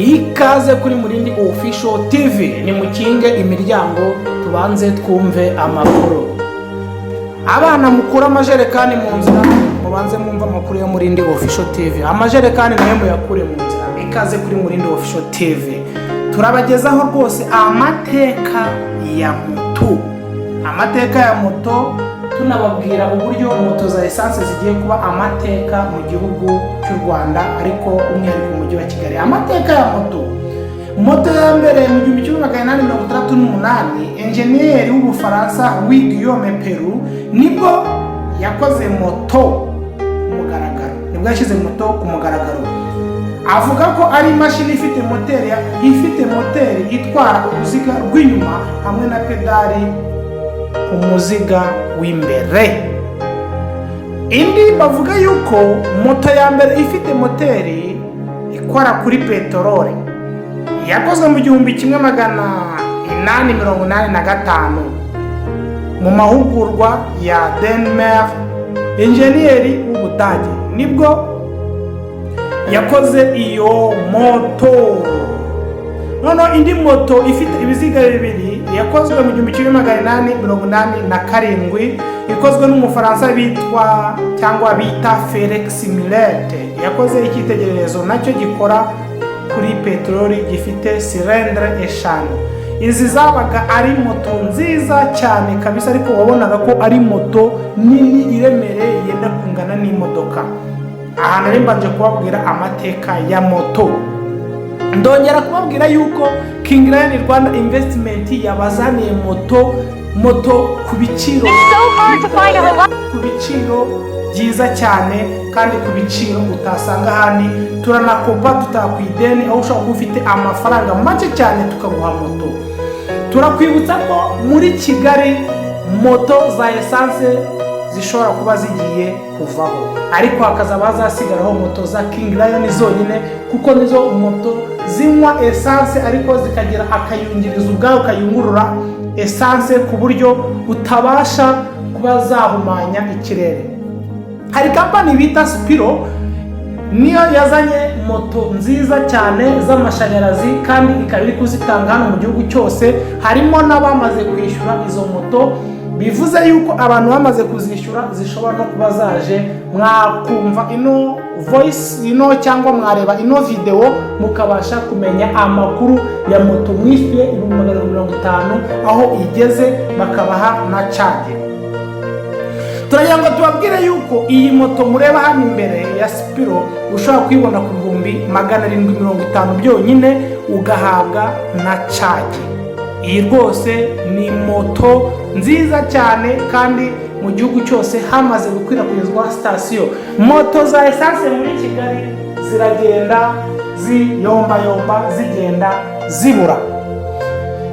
ikaze kuri Murindi Official TV. Ni mukinge imiryango tubanze twumve amakuru. Abana mukura amajerekani mu nzira, mubanze mwumva amakuru ya Murindi Official TV. Amajerekani nayo muyakure mu nzira. Ikaze kuri Murindi Official TV. Turabagezaho rwose amateka ya moto. Amateka ya moto, tunababwira uburyo moto za essence zigiye kuba amateka mu gihugu cy'u Rwanda, ariko umwihariko mu mujyi wa Kigali. Amateka ya moto ya mbere mu 1868, enjeniyeri w'Ubufaransa Guillaume Perou nibwo yakoze moto ku mugaragaro. Nibwo yashyize moto ku mugaragaro. Avuga ko ari imashini ifite moteri itwara uruziga rw'inyuma hamwe na pedali umuziga w'imbere. Indi bavuga yuko moto ya mbere ifite moteri ikora kuri peteroli yakozwe mu 1885 mu mahugurwa ya Denmark. Enjeniyeri w'Ubudage nibwo yakoze iyo moto. Noneho indi moto ifite ibiziga bibiri yakozwe mu 1887 ikozwe n'Umufaransa bita Felix Millet. Yakoze icyitegererezo nacyo gikora kuri peteroli gifite silindre eshanu. Izi zabaga ari moto nziza cyane kabisa, ariko wabonaga ko ari moto nini iremereye yenda kungana n'imodoka. Aha nari mbanje kubabwira amateka ya moto. Ndongera kubabwira yuko King Lion Rwanda Investment yabazaniye moto ku biciro byiza cyane, kandi ku biciro utasanga ahandi. Turanakopa tutakwideni, aho ushobora kuba ufite amafaranga make cyane tukaguha moto. Turakwibutsa ko muri Kigali moto za essence zishobora kuba zigiye kuvaho, ariko hakazaba hazasigaraho moto za King Lion zonyine, kuko nizo moto zinywa essence ariko zikagira akayungirizo ubwayo kayungurura essence ku buryo utabasha kuba zahumanya ikirere. Hari kampani bita Spiro, niyo yazanye moto nziza cyane z'amashanyarazi, kandi ikaba iri kuzitanga hano mu gihugu cyose. Harimo n'abamaze kwishyura izo moto, bivuze yuko abantu bamaze kuzishyura zishobora no kuba zaje mwakumva ino voice cyangwa mwareba ino video mukabasha kumenya amakuru ya moto mwishyuye 150 aho igeze, bakabaha na charge. Turagira ngo tubabwire yuko iyi moto mureba hano imbere ya Spiro ushobora kuyibona ku 750 byonyine ugahabwa na charge. Iyi rwose ni moto nziza cyane, kandi mu gihugu cyose hamaze gukwirakwizwa sitasiyo. Moto za essence muri Kigali ziragenda ziyombayomba zigenda zibura.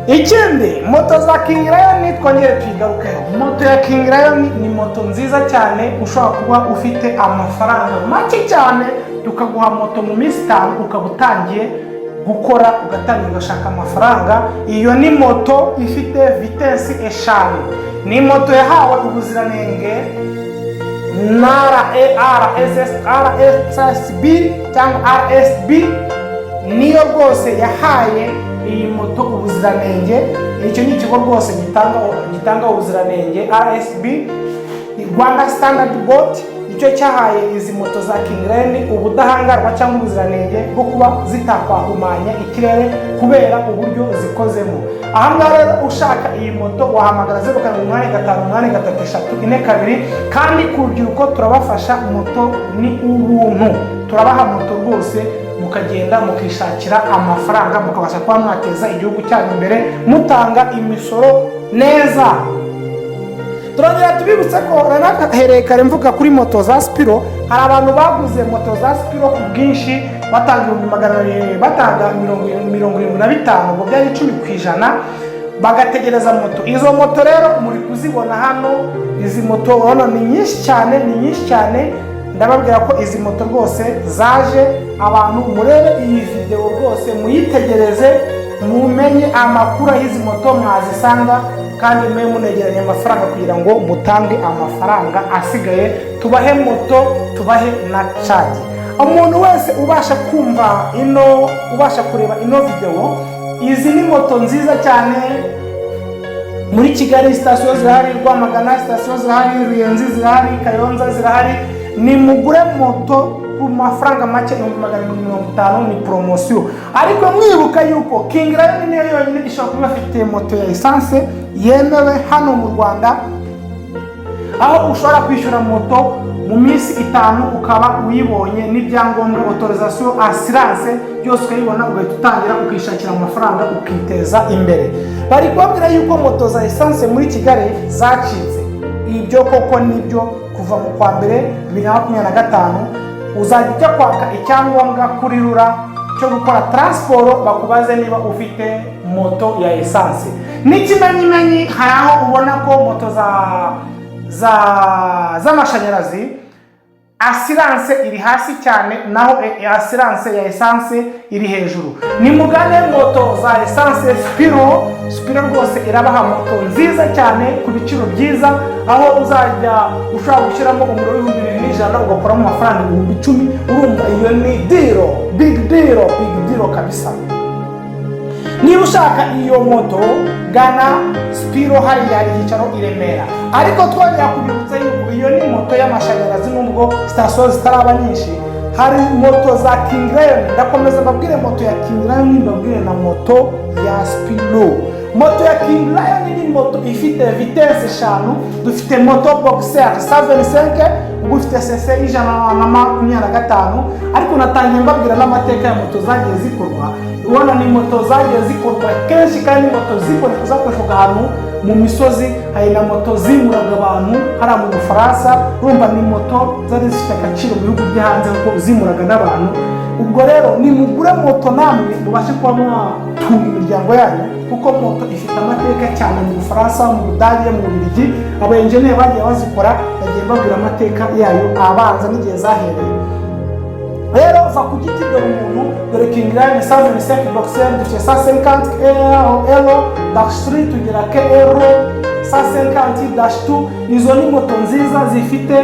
Ikindi, moto za King Lion twongere tuyigarukeho. Moto ya King Lion ni moto nziza cyane, ushobora kuba ufite amafaranga make cyane tukaguha moto mu minsi 5 ukaba utangiye gukora, ugatangira ugashaka amafaranga. Iyo ni moto ifite vitesi eshanu. Ni moto yahawe ubuziranenge na RSSB cyangwa RSB, niyo rwose yahaye iyi moto ubuziranenge. Icyo ni ikigo rwose gitanga ubuziranenge, RSB, Rwanda Standard Board. Icyo cyahaye izi moto za King Lion ubudahangarwa cyangwa ubuziranenge bwo kuba zitakwahumanya ikirere kubera uburyo zikozemo. Aha ngaha rero ushaka iyi moto wahamagara 0785833442, kandi ku rubyiruko turabafasha. Moto ni ubuntu, turabaha moto rwose mukagenda mukishakira amafaranga, mukabasha kuba mwateza igihugu cyanyu imbere mutanga imisoro neza. Turongera tubibutse ko ranahereye kare mvuga kuri moto za Spiro. Hari abantu baguze moto za Spiro ku bwinshi, batanga 75 ngo byari 10%, bagategereza moto. Izo moto rero muri kuzibona hano. Izi moto urabona ni nyinshi cyane. Ndababwira ko izi moto rwose zaje. Abantu murebe iyi video rwose muyitegereze, mumenye amakuru y'izi moto mwazisanga, kandi mwe munegeranye amafaranga kugira ngo mutange amafaranga asigaye, tubahe moto tubahe na charge. umuntu wese ubasha kumva ubasha kureba ino video, izi ni moto nziza cyane. Muri Kigali sitasiyo zirahari, Rwamagana sitasiyo zirahari, Ruyenzi zirahari, Kayonza zirahari. Ni mugure moto ku mafaranga make 250 ni promotion. Ariko mwibuka yuko King Lion niyo yonyine ishobora kuba afite moto ya essence yemewe hano mu Rwanda, aho ushobora kwishyura moto mu minsi 5 ukaba uyibonye n'ibyangombwa, autorisation, assurance byose ukayibona, ugahita utangira ukishakira amafaranga ukiteza imbere. Bari kubabwira yuko moto za essence muri Kigali zacitse. Ibyo koko nibyo. Kuva mu kwa mbere 2025 uzajya kwaka icyangombwa kuri RURA cyo gukora transport, bakubaze niba ufite moto ya essence. N'ikimenyimenyi hari aho ubona ko moto z'amashanyarazi assurance iri hasi cyane, naho assurance ya essence iri hejuru. Ni mugane moto za essence Spiro rwose irabaha moto nziza cyane ku biciro byiza, aho uzajya ushobora gushyiramo umuriro w'ibihumbi 2,100 ugakora mu mafaranga 10,000. Urumva iyo ni big deal kabisa. Niba ushaka iyo moto gana Spiro, hari yari yicaro i Remera. Ariko twongera kubibutsa yuko iyo ni moto y'amashanyarazi, nubwo sitasiyo zitaraba nyinshi. Hari moto za King Lion, ndakomeza mbabwire moto ya King Lion, mbabwire na moto ya Spiro. Moto ya King Lion ni moto ifite vitesse 5, dufite moto boxer 75, ubu ifite cc 125. Ariko natangiye mbabwira n'amateka ya moto zagiye zikorwa. Ubona ni moto zagiye zikorwa kenshi, kandi moto ziboneka zakoreshwa ahantu mu misozi. Hari na moto zimuraga abantu hari mu Bufaransa. Urumva ni moto zari zifite agaciro mu bihugu byo hanze kuko zimuraga n'abantu. Ubwo rero ni mugure moto namwe mubashe kuba mwatunga imiryango yanyu, kuko moto ifite amateka cyane mu Bufaransa, mu Budage, mu Bubiligi. Abaenjeniyeri bagiye bazikora, bagiye babwira amateka yayo abanza n'igihe zahereye. Rero va ku giti dore umuntu, dore King Lion 75 boxer dufite 150 Euro-3 tugera ke Euro 150-2. Izo ni moto nziza zifite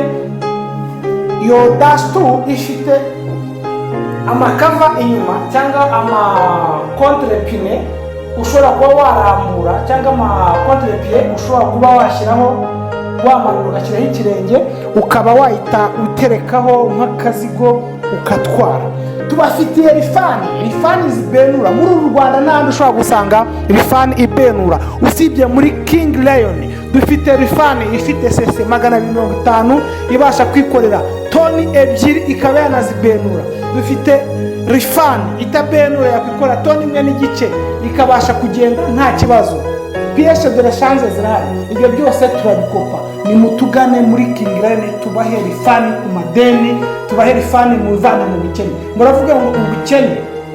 iyo -2 ifite amakava inyuma cyangwa contre-pine ushobora kuba warambura, cyangwa contre-pine ushobora kuba washyiraho, wamanura ugashyiraho ikirenge ukaba wahita uterekaho nk'akazigo ukatwara. Tubafitiye rifani zibenura muri uru Rwanda, n'ahandi ushobora gusanga rifani ibenura usibye muri King Lion. Dufite rifani ifite cc 250 ibasha kwikorera toni 2 ikaba yanazibenura. Dufite rifani itabenura yakwikora toni 1.5 ikabasha kugenda nta kibazo. Pièce de rechange zirahari, ibyo byose turabikopa. Ni mutugane muri King Lion, tubahe rifani ku madeni, tubahe rifani mu bivana mu bukene. Muravuga ngo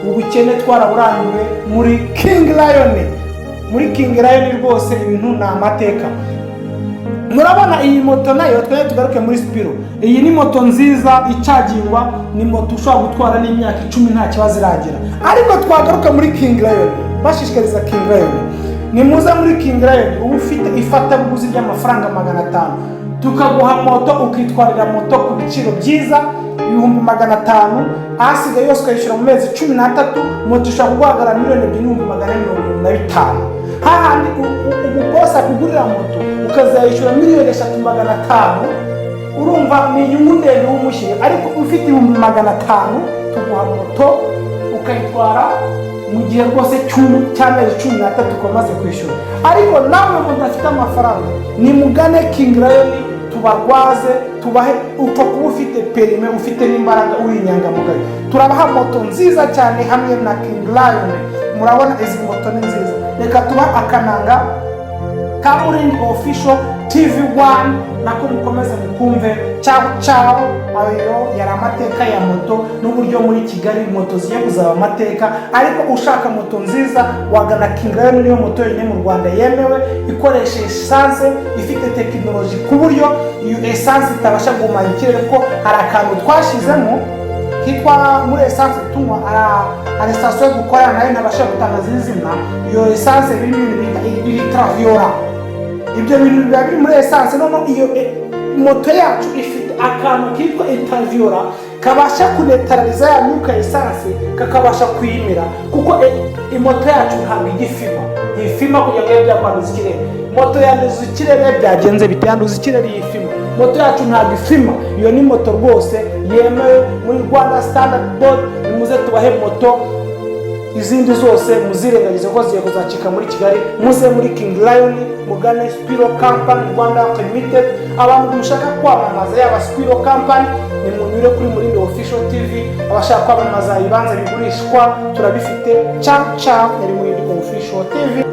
ubukene twaraburangiwe muri King Lion. Muri King Lion rwose ibintu na amateka. Murabona iyi moto nayo tugaruke muri Spiro. Iyi ni moto nziza icagingwa, ni moto ushobora gutwara n'imyaka 10 nta kibazo iragira. Ariko twagaruka muri King Lion, bashishikariza King Lion, ni muza muri King Lion ubu ufite ifatabuguzi ry'amafaranga 500, tukaguha moto ukitwarira moto ku biciro byiza 500. Asigaye yose ukayishyura mu mezi 13, moto ushobora guhagarara 2,450,000. Hahandi umubosa kugurira moto ukazayishyura 3,500,000. Urumva ni inyungu ndende w'umushyire. Ariko ufite 500,000 tuguha moto ukayitwara mu gihe rwose cy'amezi 13 ukomaze kwishyura. Ariko namwe mudafite amafaranga, ni mugane King Lion tubarwaze, tubahe upfa kuba ufite perime, ufite n'imbaraga, uri inyangamugayo. Turabaha moto nziza cyane hamwe na King Lion. Murabona izi moto ni nziza. Reka tuba akananga Kamuringi Official TV1 nako mukomeze mukumve. Ciao. Ayo yari amateka ya moto n'uburyo muri Kigali moto ziye kuzaba amateka. Ariko ushaka moto nziza wagana King Lion, niyo moto yonyine mu Rwanda yemewe ikoresha essence, ifite technology ku buryo iyo essence itabasha gumanya ikirere, ko hari akantu twashizemo kitwa muri essence tunywa ari station dukorana nayo ntabasha gutangaza izina. Iyo essence biri Traviora, ibyo bintu biba biri muri essence. None iyo moto yacu ifite akantu kitwa Traviora kabasha kunetaraliza ya myuka ya esanse, kakabasha kuyimira, kuko imoto yacu ntabwo igifima, ifima kugira ngo byakwanduza ikirere. Moto yanduza ikirere byagenze bitayanduza ikirere yifima. Moto yacu ntabwo ifima, iyo ni moto rwose yemewe muri Rwanda Standard Board. Nimuze tubahe moto, izindi zose muzirengagize ko zigiye kuzacika muri Kigali. Muze muri King Lion, mugane Spiro Company Rwanda Limited. Abantu mushaka kwamamaza yaba Spiro Company, ni munyure kuri Mulindi Official TV. Abashaka kwamamaza ibibanza bigurishwa turabifite. Ciao ciao, muri Mulindi Official TV.